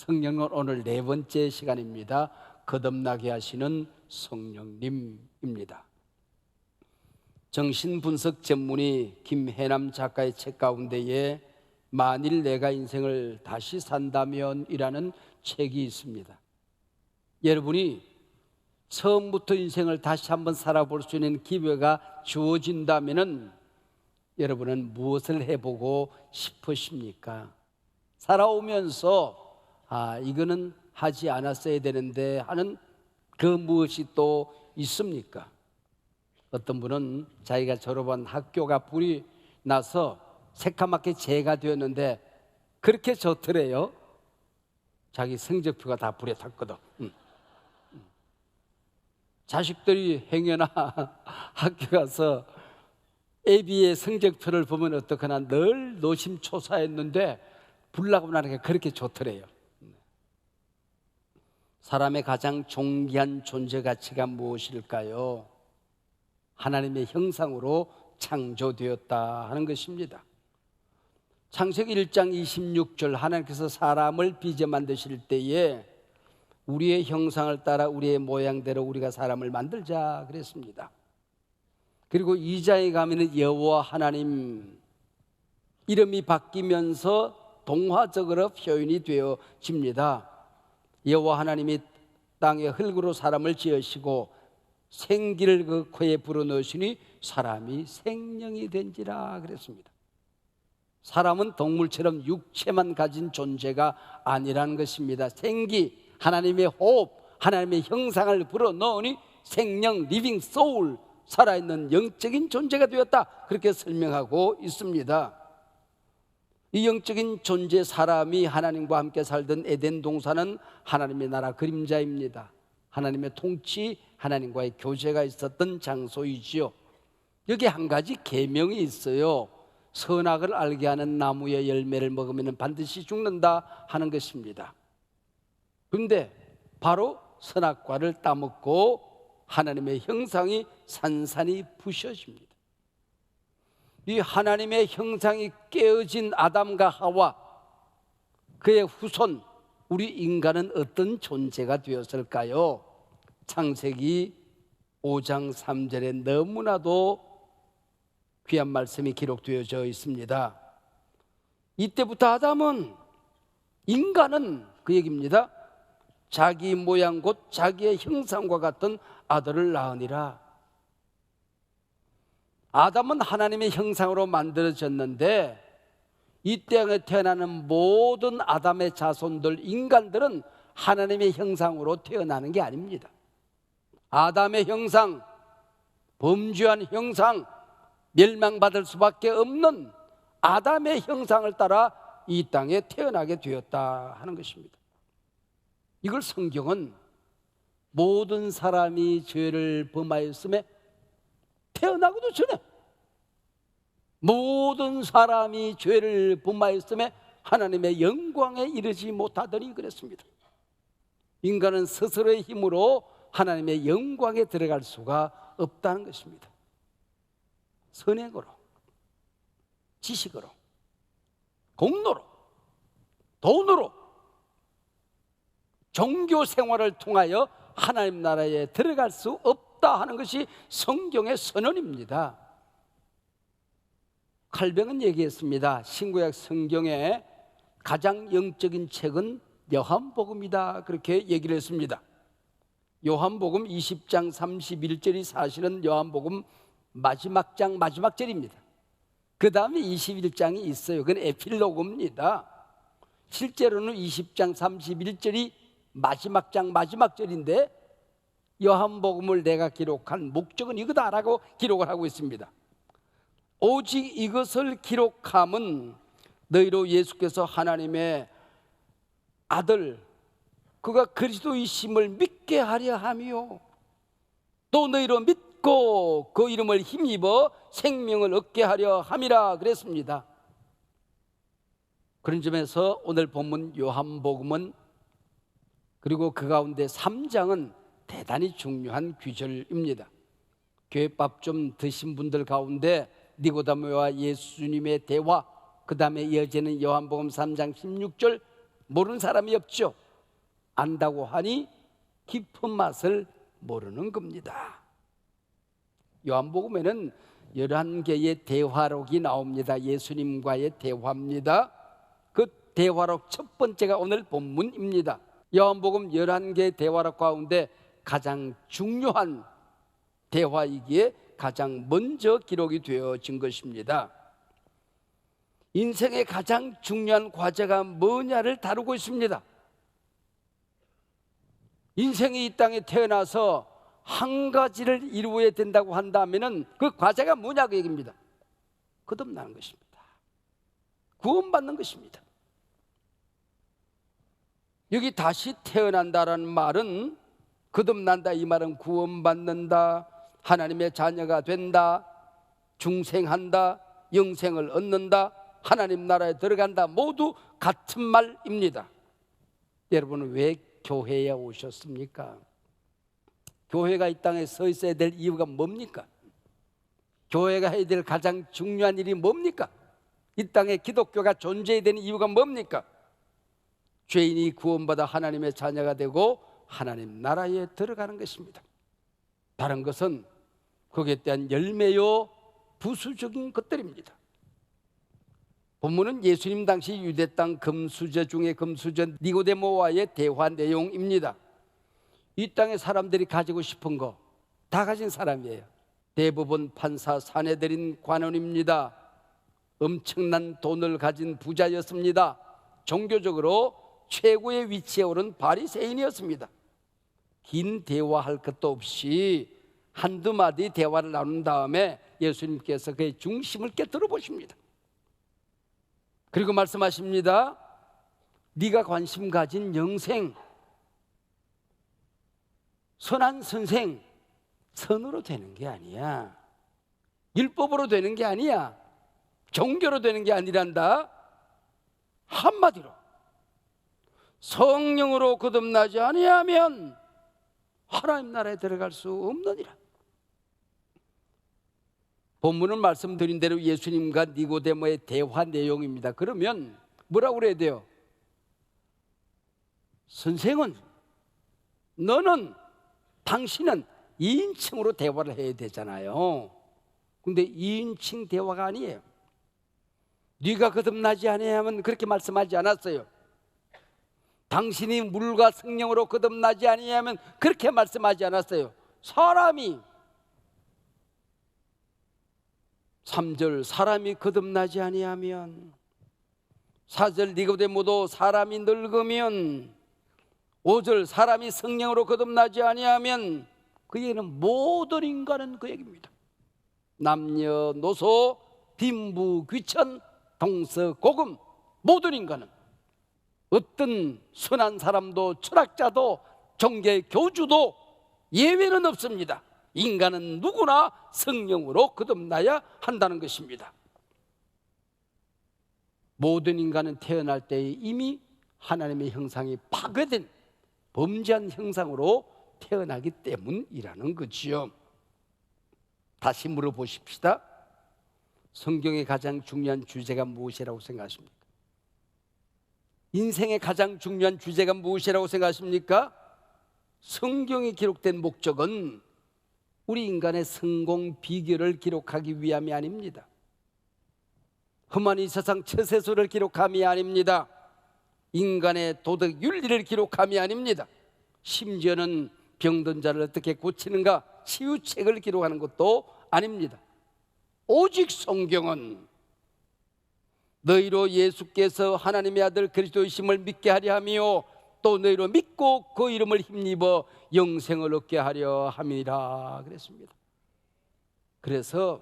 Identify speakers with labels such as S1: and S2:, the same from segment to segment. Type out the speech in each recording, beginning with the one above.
S1: 성령은 오늘 네 번째 시간입니다. 거듭나게 하시는 성령님입니다. 정신분석 전문의 김혜남 작가의 책 가운데에 만일 내가 인생을 다시 산다면 이라는 책이 있습니다. 여러분이 처음부터 인생을 다시 한번 살아볼 수 있는 기회가 주어진다면 여러분은 무엇을 해보고 싶으십니까? 살아오면서 이거는 하지 않았어야 되는데 하는 그 무엇이 또 있습니까? 어떤 분은 자기가 졸업한 학교가 불이 나서 새까맣게 재가 되었는데 그렇게 좋더래요. 자기 성적표가 다 불에 탔거든. 자식들이 행여나 학교 가서 애비의 성적표를 보면 어떡하나 늘 노심초사했는데 불 나고 나니까 그렇게 좋더래요. 사람의 가장 존귀한 존재 가치가 무엇일까요? 하나님의 형상으로 창조되었다 하는 것입니다. 창세기 1장 26절 하나님께서 사람을 빚어 만드실 때에 우리의 형상을 따라 우리의 모양대로 우리가 사람을 만들자 그랬습니다. 그리고 2장에 가면 여호와 하나님 이름이 바뀌면서 동화적으로 표현이 되어집니다. 여호와 하나님이 땅의 흙으로 사람을 지으시고 생기를 그 코에 불어넣으시니 사람이 생명이 된지라 그랬습니다. 사람은 동물처럼 육체만 가진 존재가 아니라는 것입니다. 생기, 하나님의 호흡, 하나님의 형상을 불어넣으니 생명, 리빙 소울, 살아있는 영적인 존재가 되었다 그렇게 설명하고 있습니다. 이 영적인 존재 사람이 하나님과 함께 살던 에덴 동산은 하나님의 나라 그림자입니다. 하나님의 통치, 하나님과의 교제가 있었던 장소이지요. 여기 한 가지 계명이 있어요. 선악을 알게 하는 나무의 열매를 먹으면 반드시 죽는다 하는 것입니다. 그런데 바로 선악과를 따먹고 하나님의 형상이 산산이 부셔집니다. 이 하나님의 형상이 깨어진 아담과 하와 그의 후손 우리 인간은 어떤 존재가 되었을까요? 창세기 5장 3절에 너무나도 귀한 말씀이 기록되어져 있습니다. 이때부터 아담은 인간은 그 얘기입니다. 자기 모양 곧 자기의 형상과 같은 아들을 낳으니라. 아담은 하나님의 형상으로 만들어졌는데 이 땅에 태어나는 모든 아담의 자손들 인간들은 하나님의 형상으로 태어나는 게 아닙니다. 아담의 형상, 범죄한 형상, 멸망받을 수밖에 없는 아담의 형상을 따라 이 땅에 태어나게 되었다 하는 것입니다. 이걸 성경은 모든 사람이 죄를 범하였음에 태어나고도 전에 모든 사람이 죄를 범하였음에 하나님의 영광에 이르지 못하더니 그랬습니다. 인간은 스스로의 힘으로 하나님의 영광에 들어갈 수가 없다는 것입니다. 선행으로, 지식으로, 공로로, 돈으로, 종교 생활을 통하여 하나님 나라에 들어갈 수 없다 하는 것이 성경의 선언입니다. 칼뱅은 얘기했습니다. 신구약 성경의 가장 영적인 책은 요한복음이다 그렇게 얘기를 했습니다. 요한복음 20장 31절이 사실은 요한복음 마지막 장 마지막 절입니다. 그 다음에 21장이 있어요. 그건 에필로그입니다. 실제로는 20장 31절이 마지막 장 마지막 절인데 요한복음을 내가 기록한 목적은 이거다라고 기록을 하고 있습니다. 오직 이것을 기록함은 너희로 예수께서 하나님의 아들 그가 그리스도이심을 믿게 하려 함이요 또 너희로 믿고 그 이름을 힘입어 생명을 얻게 하려 함이라 그랬습니다. 그런 점에서 오늘 본문 요한복음은 그리고 그 가운데 3장은 대단히 중요한 규절입니다. 교회밥 좀 드신 분들 가운데 니고데모와 예수님의 대화, 그 다음에 이어지는 요한복음 3장 16절 모르는 사람이 없죠. 안다고 하니 깊은 맛을 모르는 겁니다. 요한복음에는 11개의 대화록이 나옵니다. 예수님과의 대화입니다. 그 대화록 첫 번째가 오늘 본문입니다. 요한복음 11개의 대화록 가운데 가장 중요한 대화이기에 가장 먼저 기록이 되어진 것입니다. 인생의 가장 중요한 과제가 뭐냐를 다루고 있습니다. 인생이 이 땅에 태어나서 한 가지를 이루어야 된다고 한다면 그 과제가 뭐냐 그 얘기입니다. 거듭나는 것입니다. 구원받는 것입니다. 여기 다시 태어난다라는 말은, 거듭난다 이 말은 구원받는다, 하나님의 자녀가 된다, 중생한다, 영생을 얻는다, 하나님 나라에 들어간다, 모두 같은 말입니다. 여러분은 왜 교회에 오셨습니까? 교회가 이 땅에 서 있어야 될 이유가 뭡니까? 교회가 해야 될 가장 중요한 일이 뭡니까? 이 땅에 기독교가 존재해야 되는 이유가 뭡니까? 죄인이 구원받아 하나님의 자녀가 되고 하나님 나라에 들어가는 것입니다. 다른 것은 거기에 대한 열매요 부수적인 것들입니다. 본문은 예수님 당시 유대 땅 금수저 중에 금수저 니고데모와의 대화 내용입니다. 이 땅에 사람들이 가지고 싶은 거 다 가진 사람이에요. 대부분 판사, 사내들인 관원입니다. 엄청난 돈을 가진 부자였습니다. 종교적으로 최고의 위치에 오른 바리새인이었습니다. 긴 대화할 것도 없이 한두 마디 대화를 나눈 다음에 예수님께서 그의 중심을 깨뜨려 보십니다. 그리고 말씀하십니다. 네가 관심 가진 영생, 선한 선생, 선으로 되는 게 아니야. 율법으로 되는 게 아니야. 종교로 되는 게 아니란다. 한마디로 성령으로 거듭나지 아니하면 하나님 나라에 들어갈 수 없느니라. 본문은 말씀드린 대로 예수님과 니고데모의 대화 내용입니다. 그러면 뭐라고 그래야 돼요? 선생은, 너는, 당신은 2인칭으로 대화를 해야 되잖아요. 근데 2인칭 대화가 아니에요. 네가 거듭나지 아니하면 그렇게 말씀하지 않았어요. 당신이 물과 성령으로 거듭나지 아니하면 그렇게 말씀하지 않았어요. 사람이 3절 사람이 거듭나지 아니하면, 4절 니고데모도 사람이 늙으면, 5절 사람이 성령으로 거듭나지 아니하면, 그 얘기는 모든 인간은 그 얘기입니다. 남녀노소, 빈부 귀천, 동서고금, 모든 인간은, 어떤 선한 사람도 철학자도 종교 교주도 예외는 없습니다. 인간은 누구나 성령으로 거듭나야 한다는 것입니다. 모든 인간은 태어날 때 이미 하나님의 형상이 파괴된 범죄한 형상으로 태어나기 때문이라는 거지요. 다시 물어보십시다. 성경의 가장 중요한 주제가 무엇이라고 생각하십니까? 인생의 가장 중요한 주제가 무엇이라고 생각하십니까? 성경에 기록된 목적은 우리 인간의 성공 비결을 기록하기 위함이 아닙니다. 험한 이 세상 처세술을 기록함이 아닙니다. 인간의 도덕 윤리를 기록함이 아닙니다. 심지어는 병든 자를 어떻게 고치는가 치유책을 기록하는 것도 아닙니다. 오직 성경은 너희로 예수께서 하나님의 아들 그리스도이심을 믿게 하려 하며 또 너희로 믿고 그 이름을 힘입어 영생을 얻게 하려 함이라 그랬습니다. 그래서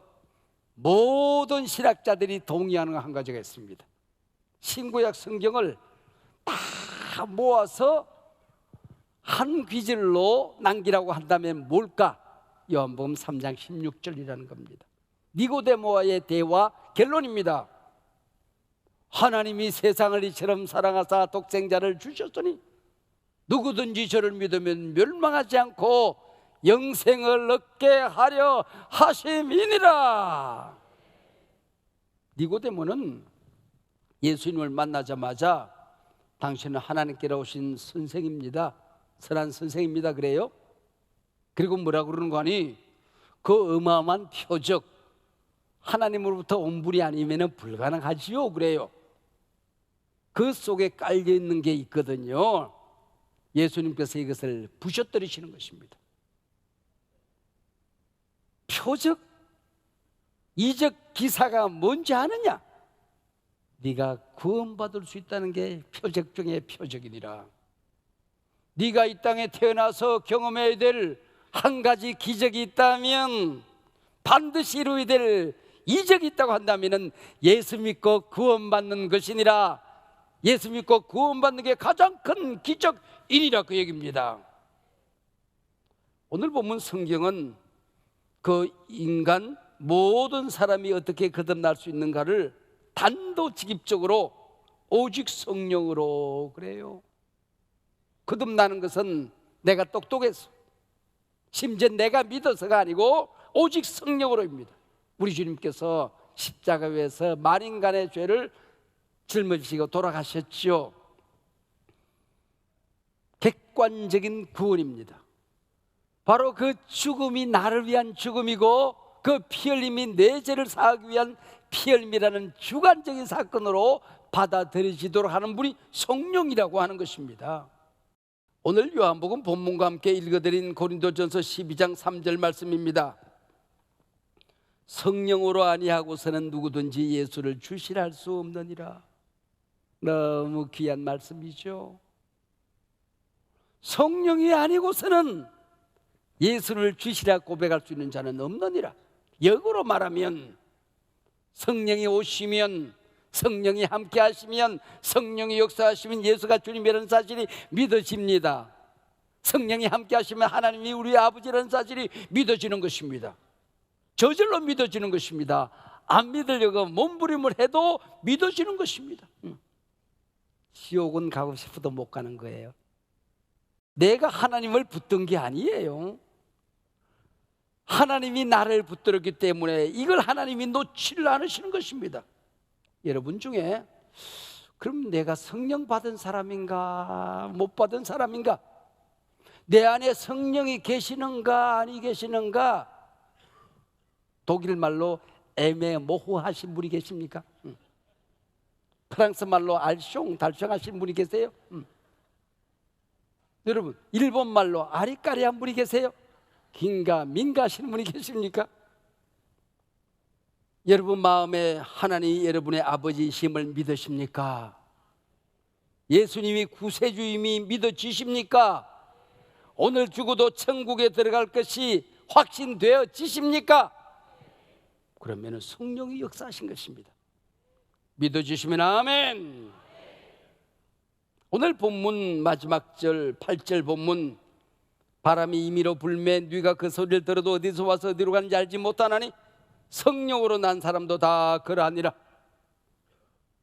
S1: 모든 신학자들이 동의하는 한 가지가 있습니다. 신구약 성경을 다 모아서 한 귀절로 남기라고 한다면 뭘까? 요한복음 3장 16절이라는 겁니다. 니고데모와의 대화 결론입니다. 하나님이 세상을 이처럼 사랑하사 독생자를 주셨으니 누구든지 저를 믿으면 멸망하지 않고 영생을 얻게 하려 하심이니라. 니고데모는 예수님을 만나자마자 당신은 하나님께로 오신 선생입니다. 선한 선생입니다. 그래요? 그리고 뭐라 그러는 거 아니? 그 어마어마한 표적, 하나님으로부터 온 분이 아니면 불가능하지요. 그래요. 그 속에 깔려 있는 게 있거든요. 예수님께서 이것을 부셔뜨리시는 것입니다. 표적, 이적 기사가 뭔지 아느냐? 네가 구원받을 수 있다는 게 표적 중에 표적이니라. 네가 이 땅에 태어나서 경험해야 될 한 가지 기적이 있다면, 반드시 이루어야 될 이적이 있다고 한다면 예수 믿고 구원받는 것이니라. 예수 믿고 구원받는 게 가장 큰 기적이니라, 그 얘기입니다. 오늘 보면 성경은 그 인간 모든 사람이 어떻게 거듭날 수 있는가를 단도직입적으로 오직 성령으로 그래요. 거듭나는 것은 내가 똑똑해서, 심지어 내가 믿어서가 아니고 오직 성령으로입니다. 우리 주님께서 십자가 위에서 만인간의 죄를 짊어지시고 돌아가셨죠. 객관적인 구원입니다. 바로 그 죽음이 나를 위한 죽음이고, 그 피 흘림이 내 죄를 사하기 위한 피 흘림이라는 주관적인 사건으로 받아들여지도록 하는 분이 성령이라고 하는 것입니다. 오늘 요한복음 본문과 함께 읽어드린 고린도전서 12장 3절 말씀입니다. 성령으로 아니하고서는 누구든지 예수를 주시라 할 수 없느니라. 너무 귀한 말씀이죠. 성령이 아니고서는 예수를 주시라 고백할 수 있는 자는 없느니라. 역으로 말하면 성령이 오시면, 성령이 함께 하시면, 성령이 역사하시면 예수가 주님이라는 사실이 믿어집니다. 성령이 함께 하시면 하나님이 우리 아버지라는 사실이 믿어지는 것입니다. 저절로 믿어지는 것입니다. 안 믿으려고 몸부림을 해도 믿어지는 것입니다. 지옥은 가고 싶어도 못 가는 거예요. 내가 하나님을 붙든 게 아니에요. 하나님이 나를 붙들었기 때문에 이걸 하나님이 놓지를 않으시는 것입니다. 여러분 중에 그럼 내가 성령 받은 사람인가 못 받은 사람인가, 내 안에 성령이 계시는가 아니 계시는가, 독일 말로 애매모호하신 분이 계십니까? 프랑스 말로 알숑 달숑하신 분이 계세요? 여러분, 일본 말로 아리까리한 분이 계세요? 긴가 민가 하시는 분이 계십니까? 여러분 마음에 하나님이 여러분의 아버지이심을 믿으십니까? 예수님이 구세주임이 믿어지십니까? 오늘 죽어도 천국에 들어갈 것이 확신되어지십니까? 그러면 성령이 역사하신 것입니다. 믿어주시면 아멘. 오늘 본문 마지막 절 8절 본문, 바람이 임의로 불매 네가 그 소리를 들어도 어디서 와서 어디로 가는지 알지 못하나니 성령으로 난 사람도 다 그러하니라.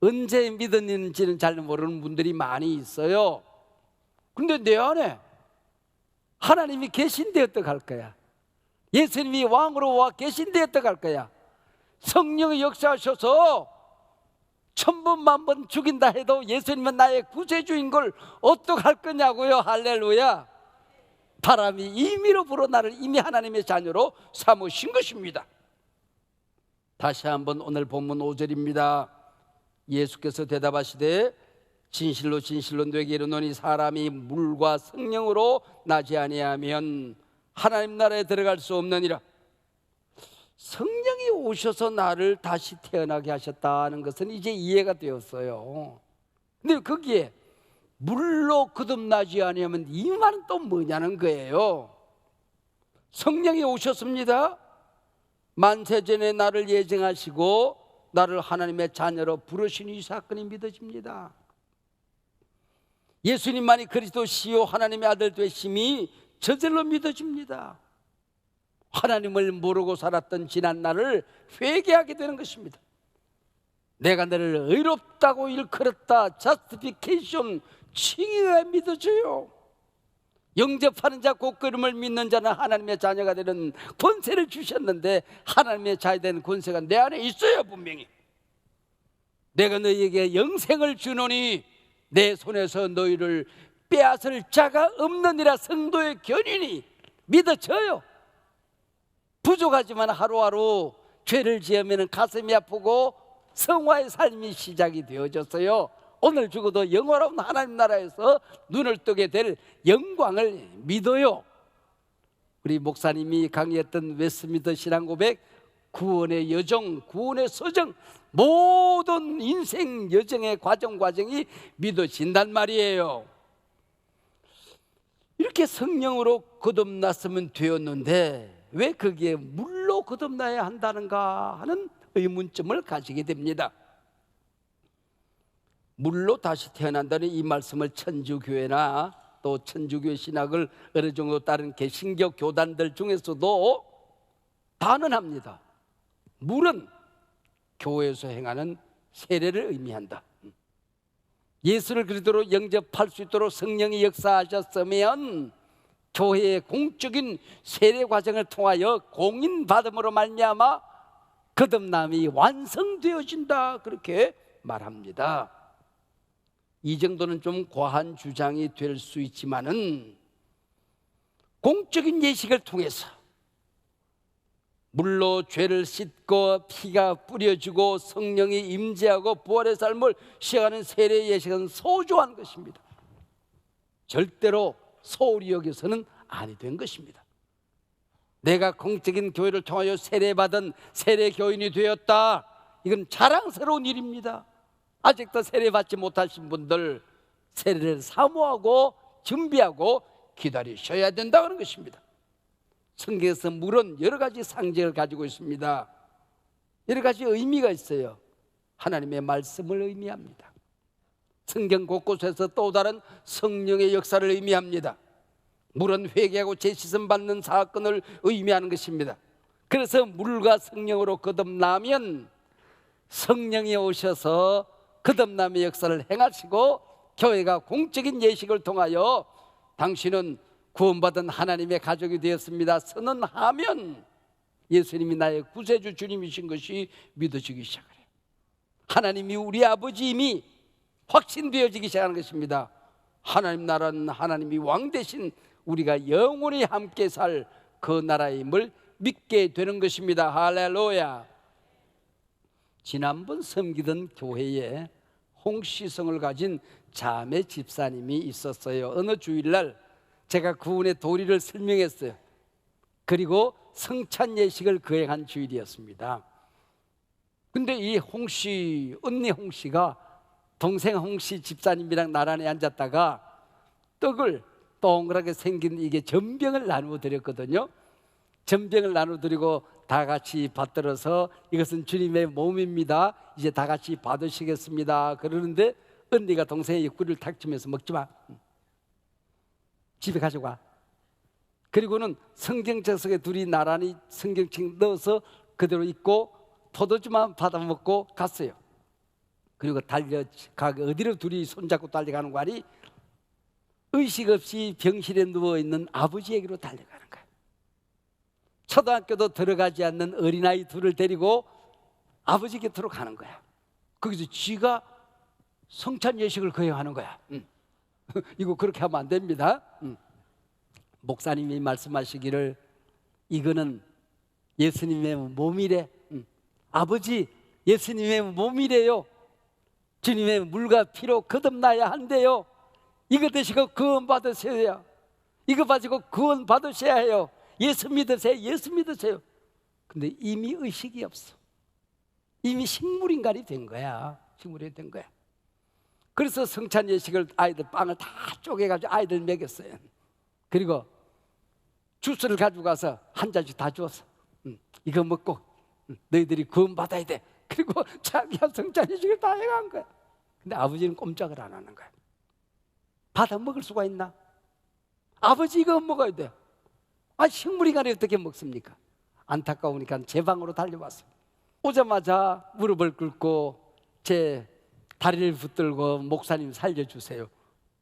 S1: 언제 믿었는지는 잘 모르는 분들이 많이 있어요. 그런데 내 안에 하나님이 계신데 어떡할 거야? 예수님이 왕으로 와 계신데 어떡할 거야? 성령이 역사하셔서 1000번 만번 죽인다 해도 예수님은 나의 구세주인 걸 어떡할 거냐고요. 할렐루야. 바람이 임의로 불어 나를 이미 하나님의 자녀로 삼으신 것입니다. 다시 한번 오늘 본문 5절입니다. 예수께서 대답하시되 진실로 진실로 너에게 이르노니 사람이 물과 성령으로 나지 아니하면 하나님 나라에 들어갈 수 없느니라. 성령이 오셔서 나를 다시 태어나게 하셨다는 것은 이제 이해가 되었어요. 근데 거기에 물로 거듭나지 아니하면 이 말은 또 뭐냐는 거예요. 성령이 오셨습니다. 만세전에 나를 예정하시고 나를 하나님의 자녀로 부르신 이 사건이 믿어집니다. 예수님만이 그리스도시요 하나님의 아들 되심이 저절로 믿어집니다. 하나님을 모르고 살았던 지난 날을 회개하게 되는 것입니다. 내가 너를 의롭다고 일컬었다. 자스티피케이션, 칭의가 믿어져요. 영접하는 자 곧 그름을 믿는 자는 하나님의 자녀가 되는 권세를 주셨는데, 하나님의 자녀 되는 권세가 내 안에 있어요. 분명히 내가 너희에게 영생을 주노니 내 손에서 너희를 빼앗을 자가 없느니라. 성도의 견인이 믿어져요. 부족하지만 하루하루 죄를 지으면 가슴이 아프고 성화의 삶이 시작이 되어졌어요. 오늘 죽어도 영원한 하나님 나라에서 눈을 뜨게 될 영광을 믿어요. 우리 목사님이 강의했던 웨스트민스터 신앙고백, 구원의 여정, 구원의 서정, 모든 인생 여정의 과정이 믿어진단 말이에요. 이렇게 성령으로 거듭났으면 되었는데 왜 거기에 물로 거듭나야 한다는가 하는 의문점을 가지게 됩니다. 물로 다시 태어난다는 이 말씀을 천주교회나 또 천주교회 신학을 어느 정도 따른 개신교 교단들 중에서도 단언합니다. 물은 교회에서 행하는 세례를 의미한다. 예수를 그리스도로 영접할 수 있도록 성령이 역사하셨으면 교회의 공적인 세례 과정을 통하여 공인받음으로 말미암아 거듭남이 완성되어진다, 그렇게 말합니다. 이 정도는 좀 과한 주장이 될 수 있지만은 공적인 예식을 통해서 물로 죄를 씻고 피가 뿌려지고 성령이 임재하고 부활의 삶을 시작하는 세례 예식은 소중한 것입니다. 절대로 소홀히 여겨서는 아니 된 것입니다. 내가 공적인 교회를 통하여 세례받은 세례교인이 되었다, 이건 자랑스러운 일입니다. 아직도 세례받지 못하신 분들 세례를 사모하고 준비하고 기다리셔야 된다는 것입니다. 성경에서 물은 여러 가지 상징을 가지고 있습니다. 여러 가지 의미가 있어요. 하나님의 말씀을 의미합니다. 성경 곳곳에서 또 다른 성령의 역사를 의미합니다. 물은 회개하고 재씻음 받는 사건을 의미하는 것입니다. 그래서 물과 성령으로 거듭나면 성령이 오셔서 거듭남의 역사를 행하시고 교회가 공적인 예식을 통하여 당신은 구원받은 하나님의 가족이 되었습니다 선언하면 예수님이 나의 구세주 주님이신 것이 믿어지기 시작해요. 하나님이 우리 아버지임이 확신되어지기 시작하는 것입니다. 하나님 나라는 하나님이 왕 대신 우리가 영원히 함께 살 그 나라임을 믿게 되는 것입니다. 할렐루야. 지난번 섬기던 교회에 홍시성을 가진 자매 집사님이 있었어요. 어느 주일날 제가 그분의 도리를 설명했어요. 그리고 성찬 예식을 거행한 주일이었습니다. 근데 이 홍씨, 언니 홍씨가 동생 홍씨 집사님이랑 나란히 앉았다가 떡을 동그랗게 생긴 이게 전병을 나누어 드렸거든요. 전병을 나누어 드리고 다 같이 받들어서 이것은 주님의 몸입니다, 이제 다 같이 받으시겠습니다 그러는데 언니가 동생의 옆구리를 탁 치면서 먹지 마, 집에 가져가. 그리고는 성경책 속에 둘이 나란히 성경책 넣어서 그대로 읽고 포도주만 받아 먹고 갔어요. 그리고 어디로 둘이 손잡고 달려가는 거 아니? 의식 없이 병실에 누워있는 아버지에게로 달려가는 거예요. 초등학교도 들어가지 않는 어린아이 둘을 데리고 아버지 곁으로 가는 거야. 거기서 지가 성찬 예식을 거행하는 거야. 이거 그렇게 하면 안 됩니다. 목사님이 말씀하시기를 이거는 예수님의 몸이래. 아버지, 예수님의 몸이래요. 주님의 물과 피로 거듭나야 한대요. 이거 드시고 구원 받으셔야, 이거 가지고 구원 받으셔야 해요. 예수 믿으세요, 예수 믿으세요. 근데 이미 의식이 없어. 이미 식물인간이 된 거야. 식물이 된 거야. 그래서 성찬 예식을 아이들 빵을 다 쪼개가지고 아이들 먹였어요. 그리고 주스를 가지고 가서 한 잔씩 다 주었어. 이거 먹고 너희들이 구원 받아야 돼. 그리고 자기가 성찬 예식을 다 해간 거야. 근데 아버지는 꼼짝을 안 하는 거야. 받아 먹을 수가 있나? 아버지 이거 먹어야 돼. 식물인간이 어떻게 먹습니까? 안타까우니까 제 방으로 달려왔어요. 오자마자 무릎을 꿇고 제 다리를 붙들고 목사님 살려주세요.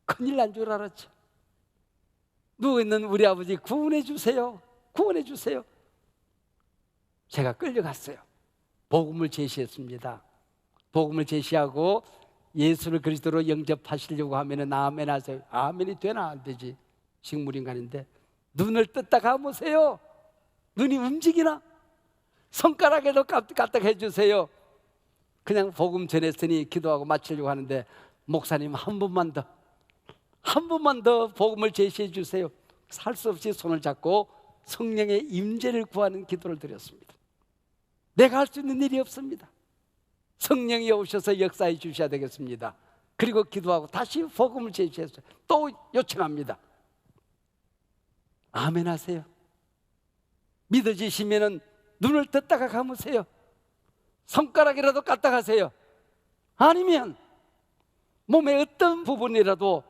S1: 큰일 난 줄 알았죠. 누워있는 우리 아버지 구원해 주세요, 구원해 주세요. 제가 끌려갔어요. 복음을 제시했습니다. 복음을 제시하고 예수를 그리스도로 영접하시려고 하면은 아멘 하세요. 아멘이 되나 안 되지. 식물인간인데 눈을 떴다 감으세요. 눈이 움직이나? 손가락에도 까딱 해주세요. 그냥 복음 전했으니 기도하고 마치려고 하는데 목사님 한 번만 더 복음을 제시해 주세요. 살 수 없이 손을 잡고 성령의 임재를 구하는 기도를 드렸습니다. 내가 할 수 있는 일이 없습니다. 성령이 오셔서 역사해 주셔야 되겠습니다. 그리고 기도하고 다시 복음을 제시해서 또 요청합니다. 아멘 하세요. 믿어지시면은 눈을 떴다가 감으세요. 손가락이라도 까딱 하세요. 아니면 몸의 어떤 부분이라도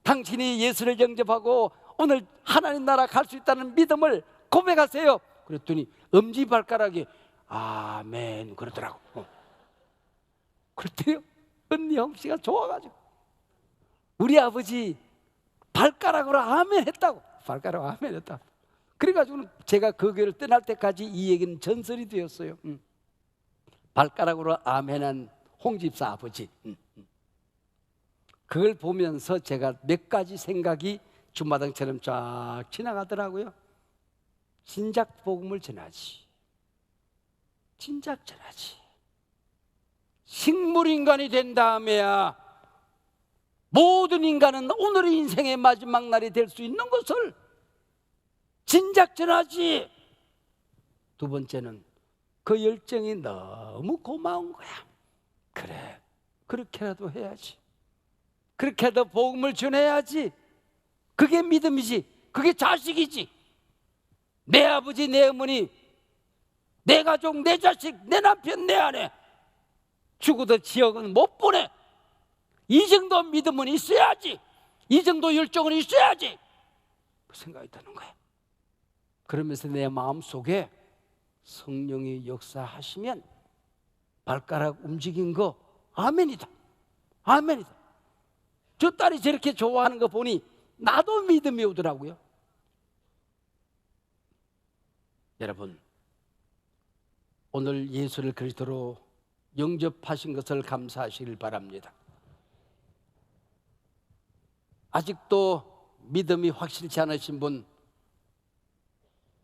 S1: 당신이 예수를 영접하고 오늘 하나님 나라 갈 수 있다는 믿음을 고백하세요. 그랬더니 엄지발가락이 아멘 그러더라고. 그랬더니 언니 형씨가 좋아가지고 우리 아버지 발가락으로 아멘 했다고. 발가락으로 아멘 했다고. 그래가지고 제가 그 교회를 떠날 때까지 이 얘기는 전설이 되었어요. 발가락으로 아멘한 홍집사 아버지. 그걸 보면서 제가 몇 가지 생각이 주마등처럼 쫙 지나가더라고요. 진작 복음을 전하지. 진작 전하지. 식물인간이 된 다음에야 모든 인간은 오늘의 인생의 마지막 날이 될 수 있는 것을 진작 전하지. 두 번째는 그 열정이 너무 고마운 거야. 그래, 그렇게라도 해야지. 그렇게라도 복음을 전해야지. 그게 믿음이지. 그게 자식이지. 내 아버지, 내 어머니, 내 가족, 내 자식, 내 남편, 내 아내 죽어도 지옥은 못 보내. 이 정도 믿음은 있어야지. 이 정도 열정은 있어야지. 그 생각이 드는 거야. 그러면서 내 마음속에 성령이 역사하시면 발가락 움직인 거 아멘이다. 아멘이다. 저 딸이 저렇게 좋아하는 거 보니 나도 믿음이 오더라고요. 여러분, 오늘 예수를 그리스도로 영접하신 것을 감사하시길 바랍니다. 아직도 믿음이 확실치 않으신 분,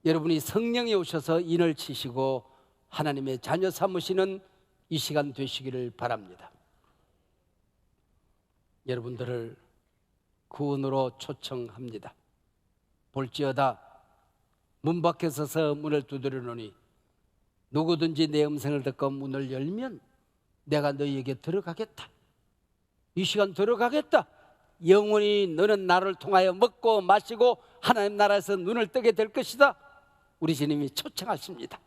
S1: 여러분이 성령이 오셔서 인을 치시고 하나님의 자녀 삼으시는 이 시간 되시기를 바랍니다. 여러분들을 구원으로 초청합니다. 볼지어다 문 밖에 서서 문을 두드려노니 누구든지 내 음성을 듣고 문을 열면 내가 너희에게 들어가겠다. 이 시간 들어가겠다. 영원히 너는 나를 통하여 먹고 마시고 하나님 나라에서 눈을 뜨게 될 것이다. 우리 주님이 초청하십니다.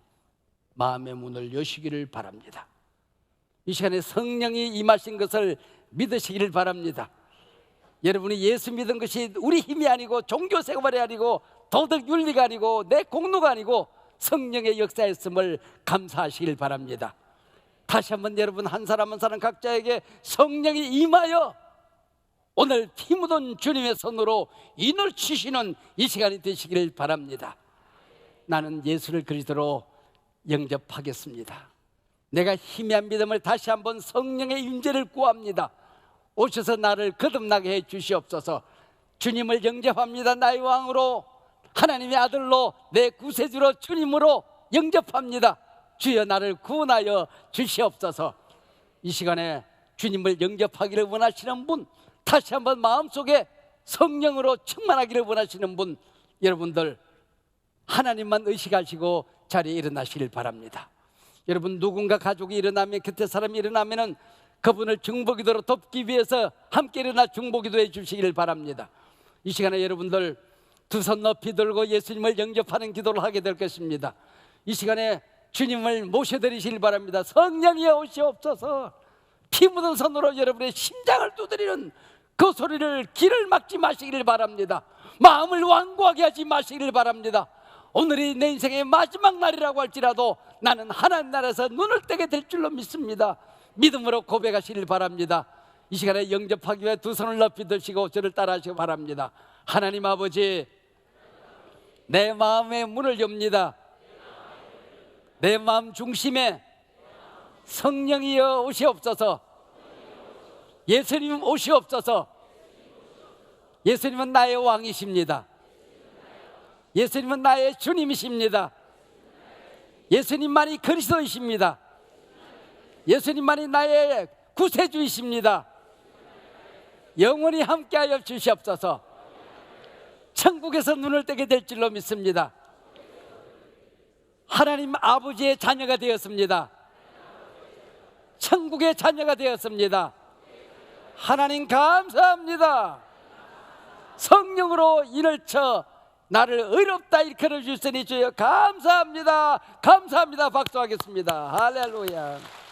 S1: 마음의 문을 여시기를 바랍니다. 이 시간에 성령이 임하신 것을 믿으시기를 바랍니다. 여러분이 예수 믿은 것이 우리 힘이 아니고 종교 생활이 아니고 도덕 윤리가 아니고 내 공로가 아니고 성령의 역사였음을 감사하시길 바랍니다. 다시 한번 여러분 한 사람 한 사람 각자에게 성령이 임하여 오늘 피 묻은 주님의 손으로 인을 치시는 이 시간이 되시길 바랍니다. 나는 예수를 그리스도로 영접하겠습니다. 내가 희미한 믿음을 다시 한번 성령의 임재를 구합니다. 오셔서 나를 거듭나게 해 주시옵소서. 주님을 영접합니다. 나의 왕으로, 하나님의 아들로, 내 구세주로 주님으로 영접합니다. 주여 나를 구원하여 주시옵소서. 이 시간에 주님을 영접하기를 원하시는 분, 다시 한번 마음속에 성령으로 충만하기를 원하시는 분, 여러분들 하나님만 의식하시고 자리에 일어나시길 바랍니다. 여러분 누군가 가족이 일어나면, 곁에 사람이 일어나면 그분을 중보기도로 돕기 위해서 함께 일어나 중보기도해 주시길 바랍니다. 이 시간에 여러분들 두 손 높이 들고 예수님을 영접하는 기도를 하게 될 것입니다. 이 시간에 주님을 모셔드리시길 바랍니다. 성령이 오시옵소서. 피 묻은 손으로 여러분의 심장을 두드리는 그 소리를, 귀를 막지 마시기를 바랍니다. 마음을 완고하게 하지 마시기를 바랍니다. 오늘이 내 인생의 마지막 날이라고 할지라도 나는 하나님 나라에서 눈을 뜨게 될 줄로 믿습니다. 믿음으로 고백하시길 바랍니다. 이 시간에 영접하기 위해 두 손을 높이 드시고 저를 따라하시기 바랍니다. 하나님 아버지, 내 마음의 문을 엽니다. 내 마음 중심에 성령이여 오시옵소서. 예수님 오시옵소서. 예수님은 나의 왕이십니다. 예수님은 나의 주님이십니다. 예수님만이 그리스도이십니다. 예수님만이 나의 구세주이십니다. 영원히 함께하여 주시옵소서. 천국에서 눈을 뜨게 될 줄로 믿습니다. 하나님 아버지의 자녀가 되었습니다. 천국의 자녀가 되었습니다. 하나님 감사합니다. 성령으로 인을 쳐 나를 의롭다 일컬어 주시니 주여 감사합니다. 감사합니다. 박수하겠습니다. 할렐루야.